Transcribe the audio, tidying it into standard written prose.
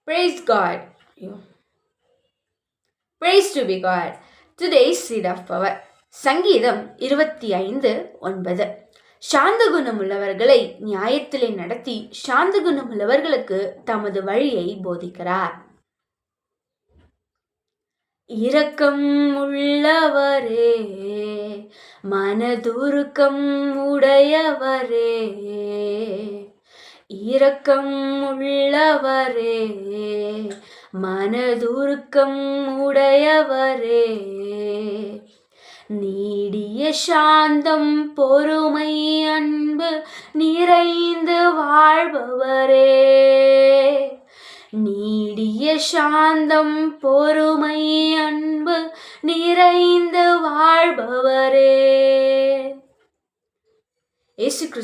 Praise God. Praise to be God. Today's seed of power. சங்கீதம் 25:9. சாந்த குணமுள்ளவர்களை நியாயத்திலே நடத்தி சாந்த குணமுள்ளவர்களுக்கு தமது வழியை போதிக்கிறார். இரக்கம் உள்ளவரே, மனதுருக்கம் உடையவரே, இரக்கம் உள்ளவரே, மனதுருக்கம் உடையவரே, நீடிய சாந்தம் பொறுமை அன்பு நிறைந்து வாழ்பவரே, நீடிய சாந்தம் பொறுமை அன்பு நிறைந்து வாழ்பவரே. இயேசு கிறிஸ்து